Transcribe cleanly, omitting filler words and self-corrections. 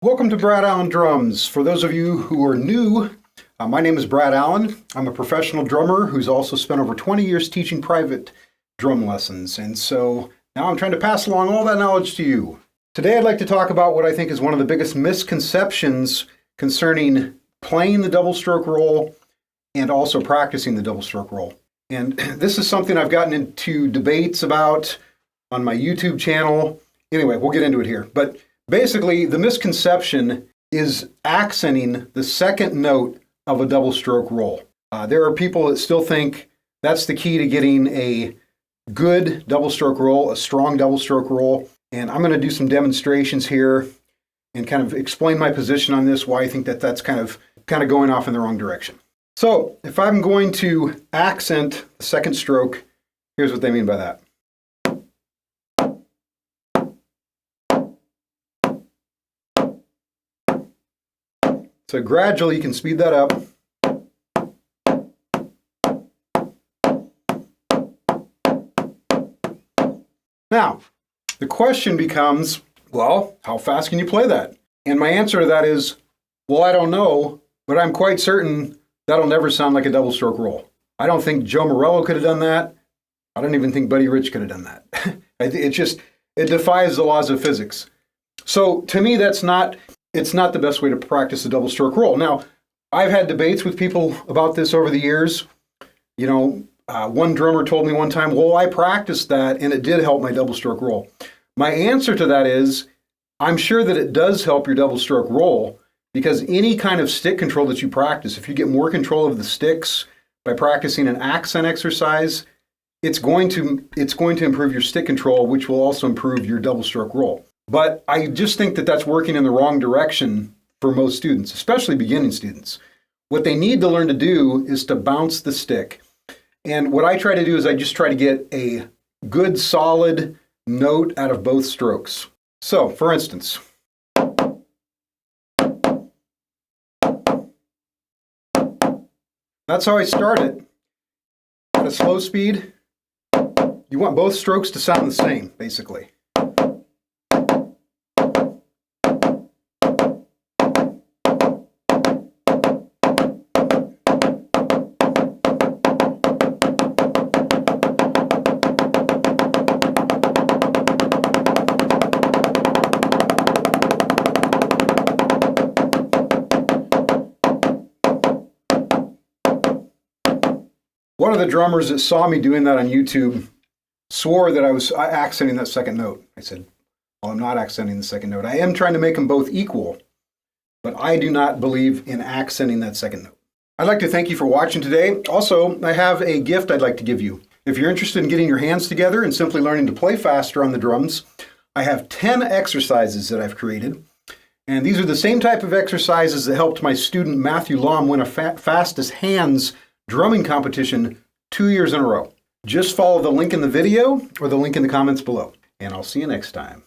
Welcome to Brad Allen Drums. For those of you who are new, my name is Brad Allen. I'm a professional drummer who's also spent over 20 years teaching private drum lessons. And so now I'm trying to pass along all that knowledge to you. Today I'd like to talk about what I think is one of the biggest misconceptions concerning playing the double stroke roll and also practicing the double stroke roll. And this is something I've gotten into debates about on my YouTube channel. Anyway, we'll get into it here. But basically, the misconception is accenting the second note of a double stroke roll. There are people that still think that's the key to getting a good double stroke roll, a strong double stroke roll. And I'm going to do some demonstrations here and kind of explain my position on this, why I think that that's kind of going off in the wrong direction. So if I'm going to accent the second stroke, here's what they mean by that. So gradually you can speed that up. Now, the question becomes, well, how fast can you play that? And my answer to that is, well, I don't know, but I'm quite certain that'll never sound like a double stroke roll. I don't think Joe Morello could have done that. I don't even think Buddy Rich could have done that. It defies the laws of physics. So to me, it's not the best way to practice a double stroke roll. Now, I've had debates with people about this over the years. You know, one drummer told me one time, well, I practiced that and it did help my double stroke roll. My answer to that is, I'm sure that it does help your double stroke roll, because any kind of stick control that you practice, if you get more control of the sticks by practicing an accent exercise, it's going to improve your stick control, which will also improve your double stroke roll. But I just think that that's working in the wrong direction for most students, especially beginning students. What they need to learn to do is to bounce the stick. And what I try to do is I just try to get a good solid note out of both strokes. So, for instance, that's how I start it. At a slow speed, you want both strokes to sound the same, basically. One of the drummers that saw me doing that on YouTube swore that I was accenting that second note. I said, well, I'm not accenting the second note. I am trying to make them both equal, but I do not believe in accenting that second note. I'd like to thank you for watching today. Also, I have a gift I'd like to give you. If you're interested in getting your hands together and simply learning to play faster on the drums, I have 10 exercises that I've created. And these are the same type of exercises that helped my student Matthew Lam win a fastest hands drumming competition 2 years in a row. Just follow the link in the video or the link in the comments below, and I'll see you next time.